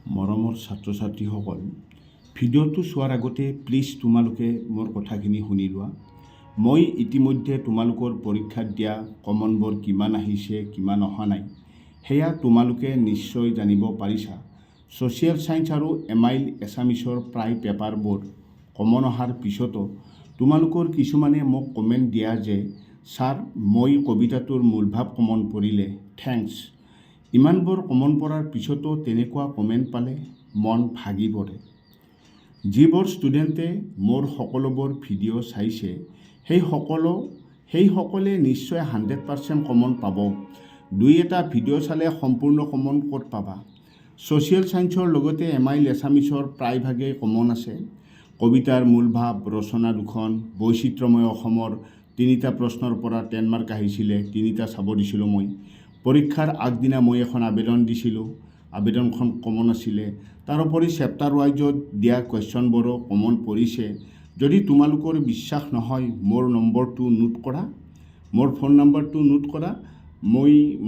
মৰমৰ ছাত্ৰ ছাত্ৰীসকল, ভিডিঅ'টো চোৱাৰ আগতে প্লিজ তোমালোকে মোৰ কথাখিনি শুনি লোৱা। মই ইতিমধ্যে তোমালোকৰ পৰীক্ষাত দিয়া কমনবোৰ কিমান আহিছে কিমান অহা নাই সেয়া তোমালোকে নিশ্চয় জানিব পাৰিছা। ছ'চিয়েল ছায়েন্স আৰু এমাইল এছামিছৰ প্ৰায় পেপাৰবোৰ কমন অহাৰ পিছতো তোমালোকৰ কিছুমানে মোক কমেণ্ট দিয়া যে ছাৰ মই কবিতাটোৰ মূলভাৱ কমন পৰিলে, থেংকছ। ইমানবোৰ কমন পৰাৰ পিছতো তেনেকুৱা কমেণ্ট পালে মন ভাগি পৰে। যিবোৰ ষ্টুডেণ্টে মোৰ সকলোবোৰ ভিডিঅ' চাইছে সেইসকলে নিশ্চয় 100% কমন পাব। দুই এটা ভিডিঅ' চালে সম্পূৰ্ণ কমন ক'ত পাবা। ছ'চিয়েল ছায়েন্সৰ লগতে এমাইল এছামিছৰ প্ৰায়ভাগেই কমন আছে। কবিতাৰ মূলভাৱ, ৰচনা দুখন, বৈচিত্ৰ্যময় অসমৰ 3টা প্ৰশ্নৰ পৰা 10 মাৰ্ক আহিছিলে, 3টা চাব দিছিলোঁ মই। পৰীক্ষাৰ আগদিনা মই এখন আবেদন দিছিলোঁ, আবেদনখন কমন আছিলে। তাৰোপৰি চেপ্টাৰ ৱাইজত দিয়া কুৱেশ্যনবোৰো কমন পৰিছে। যদি তোমালোকৰ বিশ্বাস নহয় মোৰ নম্বৰটো নোট কৰা, মোৰ ফোন নম্বৰটো নোট কৰা,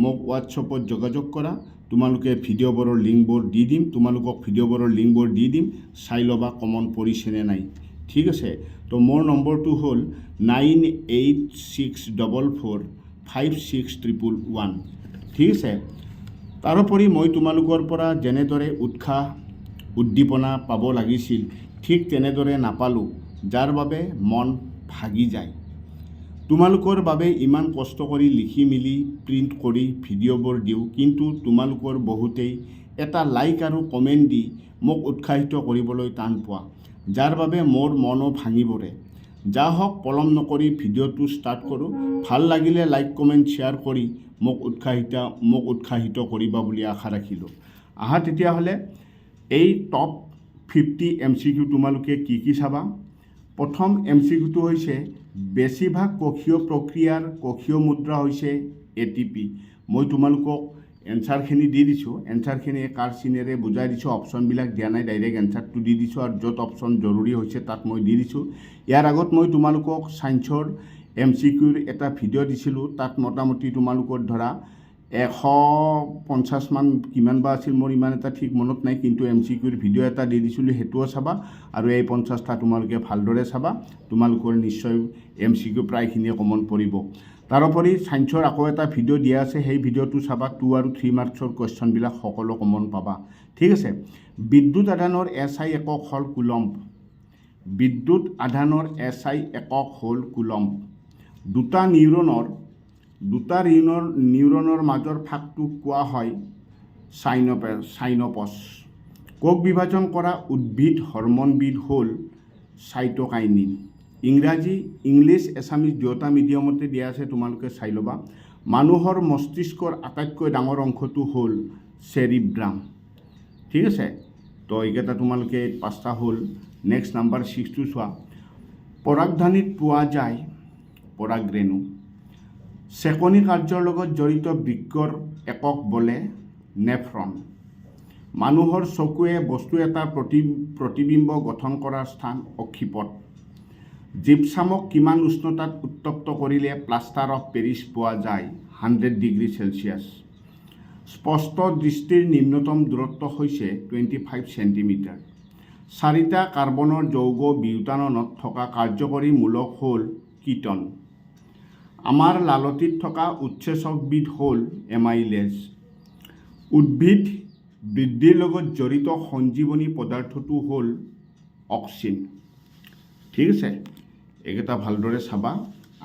মোক হোৱাটছএপত যোগাযোগ কৰা। তোমালোকে ভিডিঅ'বোৰৰ লিংকবোৰ দি দিম, তোমালোকক ভিডিঅ'বোৰৰ লিংকবোৰ দি দিম, চাই ল'বা কমন পৰিছে নে নাই। ঠিক আছে, তো মোৰ নম্বৰটো হ'ল 9864456111। ঠিক আছে। তাৰোপৰি মই তোমালোকৰ পৰা যেনেদৰে উৎসাহ উদ্দীপনা পাব লাগিছিল ঠিক তেনেদৰে নাপালোঁ, যাৰ বাবে মন ভাগি যায়। তোমালোকৰ বাবে ইমান কষ্ট কৰি লিখি মেলি প্ৰিণ্ট কৰি ভিডিঅ'বোৰ দিওঁ, কিন্তু তোমালোকৰ বহুতেই এটা লাইক আৰু কমেণ্ট দি মোক উৎসাহিত কৰিবলৈ টান পোৱা, যাৰ বাবে মোৰ মনো ভাঙি পৰে। যা হওক, পলম নকৰি ভিডিঅ'টো ষ্টাৰ্ট কৰোঁ। ভাল লাগিলে লাইক কমেণ্ট শ্বেয়াৰ কৰি মোক উৎসাহিত কৰিবা বুলি আশা ৰাখিলোঁ। আহা তেতিয়াহ'লে এই টপ 50 MCQ তোমালোকে কি চাবা। প্ৰথম MCQটো হৈছে বেছিভাগ কোষীয় প্ৰক্ৰিয়াৰ কোষীয় মুদ্ৰা হৈছে ATP। মই তোমালোকক এনচাৰখিনি দি দিছোঁ, এনচাৰখিনি কাৰ চিনেৰে বুজাই দিছোঁ, অপশ্যনবিলাক দিয়া নাই, ডাইৰেক্ট এনচাৰটো দি দিছোঁ আৰু য'ত অপশ্যন জৰুৰী হৈছে তাত মই দি দিছোঁ। ইয়াৰ আগত মই তোমালোকক ছায়েন্সৰ MCQৰ এটা ভিডিঅ' দিছিলোঁ, তাত মোটামুটি তোমালোকৰ ধৰা 150 মান কিমান বা আছিল মোৰ ইমান এটা ঠিক মনত নাই, কিন্তু MCQৰ ভিডিঅ' এটা দি দিছিলোঁ, সেইটোও চাবা। আৰু এই 50টা তোমালোকে ভালদৰে চাবা, তোমালোকৰ নিশ্চয় MCQ প্ৰায়খিনিয়ে কমন পৰিব। তাৰোপৰি ছায়েন্সৰ আকৌ এটা ভিডিঅ' দিয়া আছে, সেই ভিডিঅ'টো চাবা। 2 আৰু 3 মাৰ্কছৰ কুৱেশ্যনবিলাক সকলো কমন পাবা। ঠিক আছে। বিদ্যুৎ আধানৰ SI একক হ'ল কুলম্ব। বিদ্যুৎ আধানৰ SI একক হ'ল কুলম্ব। দুটা নিউৰনৰ মাজৰ ফাকটোক কোৱা হয় চাইনপছ। কোষ বিভাজন কৰা উদ্ভিদ হৰম'নবিধ হ'ল চাইটোকাইনিন। ইংলিছ এছামিছ দুয়োটা মিডিয়ামতে দিয়া আছে, তোমালোকে চাই ল'বা। মানুহৰ মস্তিষ্কৰ আটাইতকৈ ডাঙৰ অংশটো হ'ল চেৰিব্ৰাম। ঠিক আছে, তো এইকেইটা তোমালোকে 5টা হ'ল। নেক্সট নাম্বাৰ 6টো চোৱা। পৰাগধানীত পোৱা যায় পৰাগৰেণু। চেকনি কাৰ্যৰ লগত জড়িত বৃক্কৰ একক বোলে নেফ্ৰন। মানুহৰ চকুৱে বস্তু এটাৰ প্ৰতিবিম্ব গঠন কৰাৰ স্থান অক্ষিপট। জিপছামক কিমান উষ্ণতাত উত্তপ্ত কৰিলে প্লাষ্টাৰ অফ পেৰিছ পোৱা যায়? 100 ডিগ্ৰী চেলছিয়াছ। স্পষ্ট দৃষ্টিৰ নিম্নতম দূৰত্ব হৈছে 25 চেণ্টিমিটাৰ। 4টা কাৰ্বনৰ যৌগ বিউটাননত থকা কাৰ্যকৰী মূলক হ'ল কিটন। আমাৰ লালটিত থকা উৎসেচকবিধ হ'ল এমাইলেজ। উদ্ভিদ বৃদ্ধিৰ লগত জড়িত সঞ্জীৱনী পদাৰ্থটো হ'ল অক্সিন। ঠিক আছে, এইকেইটা ভালদৰে চাবা।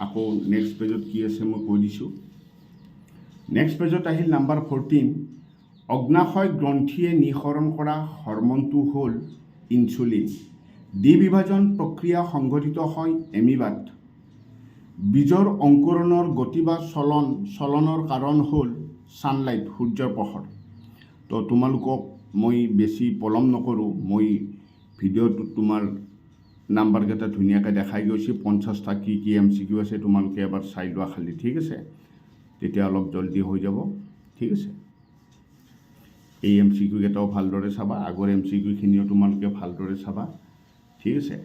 আকৌ নেক্সট পেজত কি আছে মই কৈ দিছোঁ। নেক্সট পেজত আহিল নাম্বাৰ 14। অগ্নাশয় গ্ৰন্থিয়ে নিঃসৰণ কৰা হৰম'নটো হ'ল ইনচুলিন। দ্বিবিভাজন প্ৰক্ৰিয়া সংঘটিত হয় এমিবাত। বীজৰ অংকুৰণৰ গতি বা চলনৰ কাৰণ হ'ল ছানলাইট, সূৰ্যৰ পোহৰ। তো তোমালোকক মই বেছি পলম নকৰোঁ, মই ভিডিঅ'টোত তোমাৰ নাম্বাৰকেইটা ধুনীয়াকৈ দেখাই গৈছোঁ। 50টা কি MCQ আছে তোমালোকে এবাৰ চাই লোৱা খালি। ঠিক আছে, তেতিয়া অলপ জলদি হৈ যাব। ঠিক আছে, এই MCQ কেইটাও ভালদৰে চাবা, আগৰ MCQখিনিও তোমালোকে ভালদৰে চাবা। ঠিক আছে,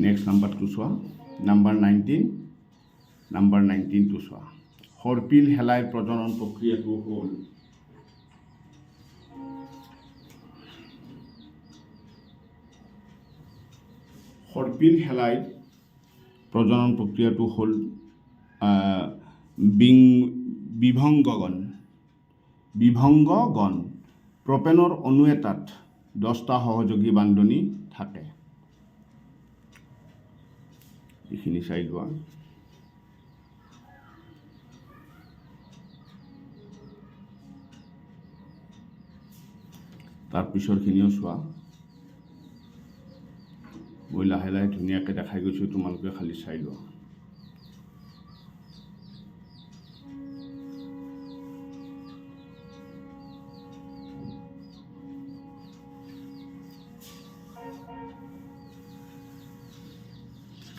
নেক্সট নাম্বাৰটো চোৱা। নাম্বাৰ 19টো চোৱা। সৰ্পিল শেলাইৰ প্ৰজনন প্ৰক্ৰিয়াটো হ'ল সৰ্পিল শেলাই প্ৰজনন প্ৰক্ৰিয়াটো হ'ল বিভংগগণ। প্ৰপেনৰ অণু এটাত 10টা সহযোগী বান্ধনি থাকে। এইখিনি চাই লোৱা। তাৰপিছৰখিনিও চোৱা। মই লাহে লাহে ধুনীয়াকৈ দেখাই গৈছোঁ, তোমালোকে খালি চাই লোৱা।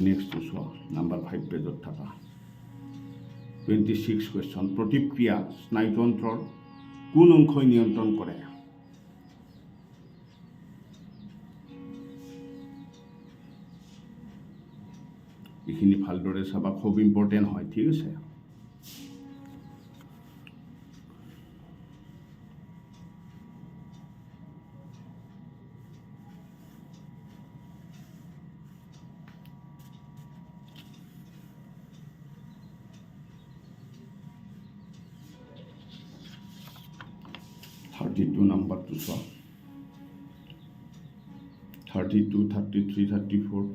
নেক্সট চোৱা, নাম্বাৰ 5 পেজত থকা 26 কুৱেশ্যন। প্ৰতিক্ৰিয়া স্নায়ুতন্ত্ৰৰ কোন অংশই নিয়ন্ত্ৰণ কৰে? এইখিনি ভালদৰে চাবা, খুব ইম্পৰ্টেণ্ট হয়, ঠিক আছে। নাম্বাৰটো চোৱা, 32, 33, 34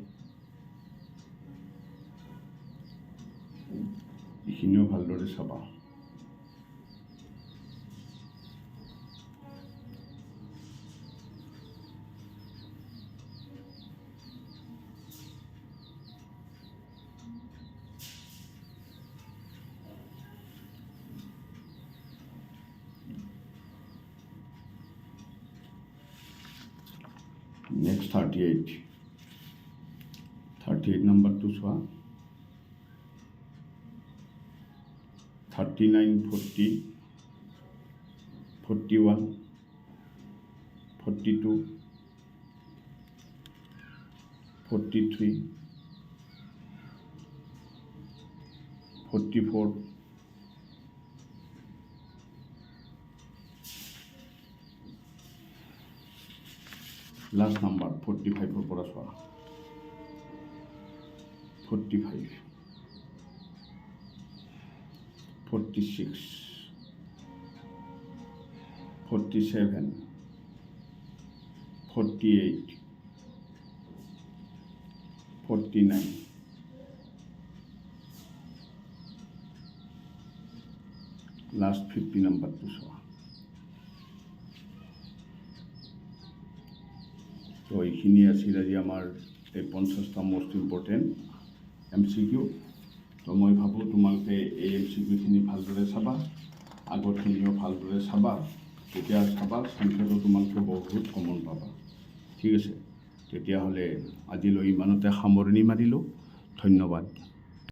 এইখিনিও ভালদৰে চাবা। নেক্সট 38 নাম্বাৰটো চোৱা। 39, 40, 41, 42, 43, 44, লাষ্ট নাম্বাৰ 45ৰ পৰা চোৱা। 45, 46, 47, 48, 49, লাষ্ট 50 নাম্বাৰটো চোৱা। তো এইখিনি আছিল আজি আমাৰ এই 50টা মোষ্ট ইম্পৰ্টেণ্ট MCQ। তো মই ভাবোঁ তোমালোকে এই MCQখিনি ভালদৰে চাবা, আগৰখিনিও ভালদৰে চাবা। তেতিয়া চাবা সংখ্যাটো তোমালোকে বহুত কমন পাবা, ঠিক আছে। তেতিয়াহ'লে আজিলৈ ইমানতে সামৰণি মাৰিলোঁ। ধন্যবাদ।